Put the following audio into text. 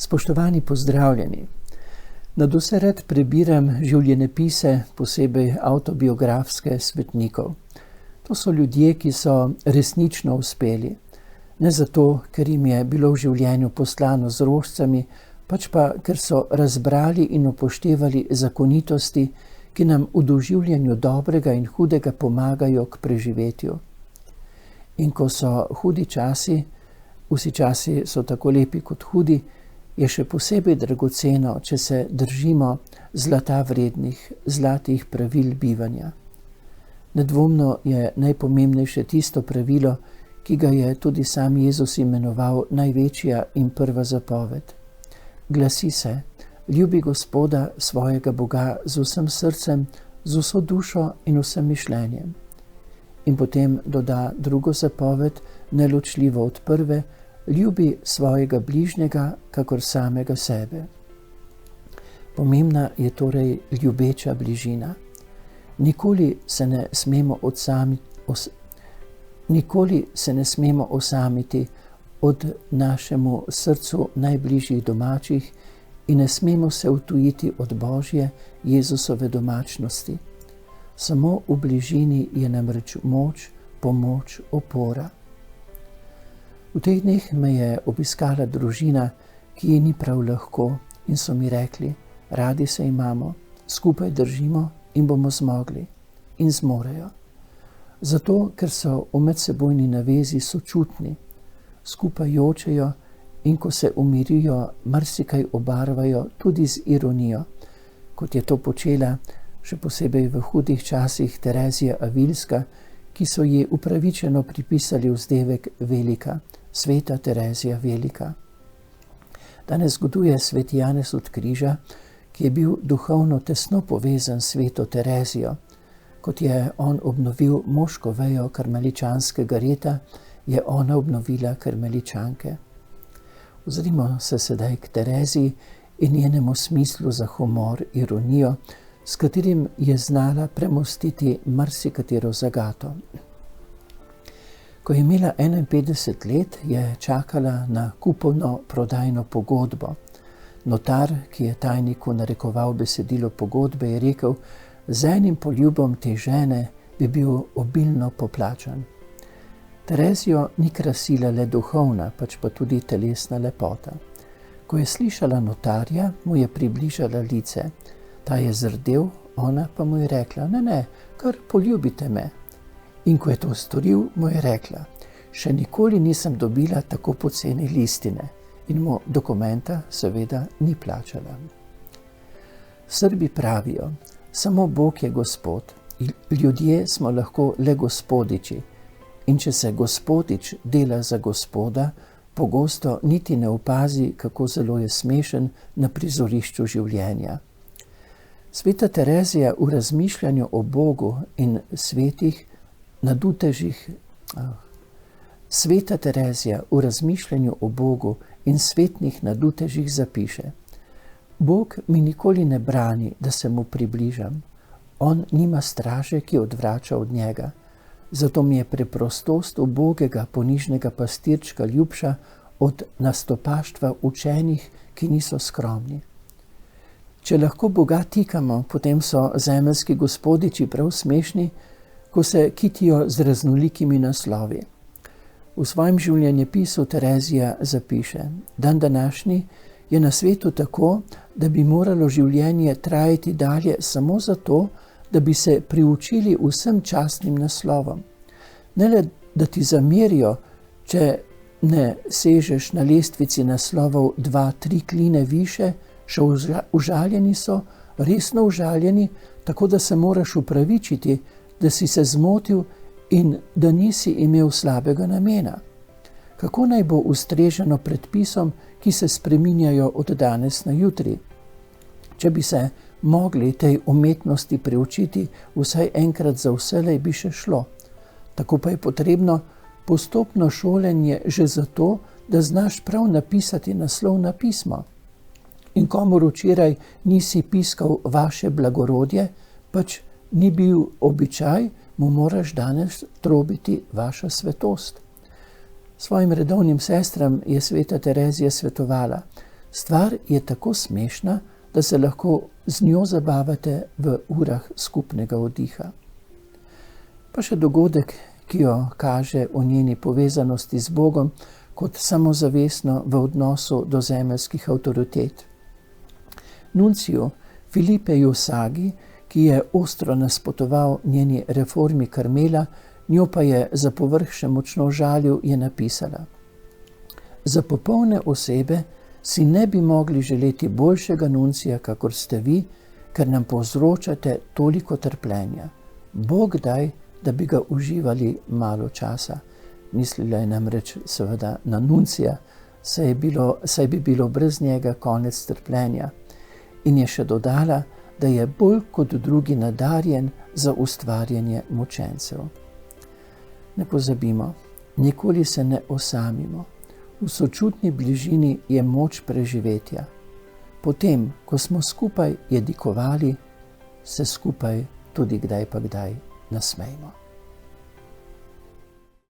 Spoštovani, pozdravljeni. Nadvse rad prebiram življenjepise, posebej avtobiografske svetnikov. To so ljudje, ki so resnično uspeli. Ne zato, ker jim je bilo v življenju poslano z rožcami, pač pa, ker so razbrali in upoštevali zakonitosti, ki nam v doživljanju dobrega in hudega pomagajo k preživetju. In ko so hudi časi, vsi časi so tako lepi kot hudi, je še posebej dragoceno, če se držimo zlata vrednih, zlatih pravil bivanja. Nedvomno je najpomembnejše tisto pravilo, ki ga je tudi sam Jezus imenoval največja in prva zapoved. Glasi se: ljubi Gospoda svojega Boga z vsem srcem, z vso dušo in vsem mišljenjem. In potem doda drugo zapoved, neločljivo od prve: ljubi svojega bližnjega kakor samega sebe. Pomembna je torej ljubeča bližina. Nikoli se ne smemo osamiti od našemu srcu najbližjih domačih in ne smemo se utujiti od Božje, Jezusove domačnosti. Samo v bližini je namreč moč, pomoč, opora. V teh dneh me je obiskala družina, ki ji ni prav lahko, in so mi rekli: radi se imamo, skupaj držimo in bomo zmogli. In zmorejo. Zato, ker so v medsebojni navezi sočutni, skupaj jočejo in ko se umirijo, marsikaj obarvajo tudi z ironijo, kot je to počela še posebej v hudih časih Terezija Avilska, ki so ji upravičeno pripisali vzdevek velika, sveta Terezija velika. Danes zgoduje sveti Janez od Križa, ki je bil duhovno tesno povezan s sveto Terezijo. Kot je on obnovil moško vejo karmeličanskega reda, je ona obnovila karmeličanke. Ozrimo se sedaj k Tereziji in njenemu smislu za humor, ironijo, s katerim je znala premostiti marsikatero zagato. Ko je imela 51 let, je čakala na kupovno-prodajno pogodbo. Notar, ki je tajniku narekoval besedilo pogodbe, je rekel: z enim poljubom te žene bi bil obilno poplačan. Terezijo ni krasila le duhovna, pač pa tudi telesna lepota. Ko je slišala notarja, mu je približala lice. Ta je zrdel, ona pa mu je rekla: ne, kar poljubite me. In ko je to storil, mu je rekla: še nikoli nisem dobila tako poceni listine. In mu dokumenta seveda ni plačala. Srbi pravijo: samo Bog je Gospod, ljudje smo lahko le gospodiči. In če se gospodič dela za Gospoda, pogosto niti ne opazi, kako zelo je smešen na prizorišču življenja. Sveta Terezija v razmišljanju o Bogu in svetih nadutežih Sveta Terezija v razmišljanju o Bogu in svetnih nadutežih zapiše: Bog mi nikoli ne brani, da se mu približam. On nima straže, ki odvrača od njega. Zato mi je preprostost ubogega, ponižnega pastirčka ljubša od nastopaštva učenih, ki niso skromni. Če lahko Boga tikamo, potem so zemeljski gospodiči prav smešni, ko se kitijo z raznolikimi naslovi. V svojem življenjepisu Terezija zapiše: dan današnji je na svetu tako, da bi moralo življenje trajati dalje samo zato, da bi se priučili vsem častnim naslovom. Ne le, da ti zamerijo, če ne sežeš na lestvici naslovov 2-3 kline više, še užaljeni so, resno užaljeni, tako da se moraš upravičiti, da si se zmotil in da nisi imel slabega namena. Kako naj bo ustreženo predpisom, ki se spreminjajo od danes na jutri? Če bi se mogli tej umetnosti priučiti vsaj enkrat za vselej, bi še šlo. Tako pa je potrebno postopno šolenje že zato, da znaš prav napisati naslov na pismo. In komur včeraj nisi piskal vaše blagorodje, pač ni bil običaj, mu moraš danes trobiti vaša svetost. Svojim redovnim sestram je sveta Terezija svetovala: Stvar je tako smešna, da se lahko z njo zabavate v urah skupnega oddiha. Pa še dogodek, ki jo kaže o njeni povezanosti z Bogom kot samozavestno v odnosu do zemeljskih avtoritet. Nunciju Filipeju Sagi, ki je ostro nasprotoval njeni reformi Karmela, njo pa je za povrh še močno žalil, je napisala: Za popolne osebe si ne bi mogli želeti boljšega nuncija, kakor ste vi, ker nam povzročate toliko trpljenja. Bog daj, da bi ga uživali malo časa. Mislila je namreč seveda na nuncija, saj bi bilo brez njega konec trpljenja. In je še dodala, da je bolj kot drugi nadarjen za ustvarjanje mučencev. Ne pozabimo, nikoli se ne osamimo. V sočutni bližini je moč preživetja. Potem, ko smo skupaj jedikovali, se skupaj tudi kdaj pa kdaj nasmejmo.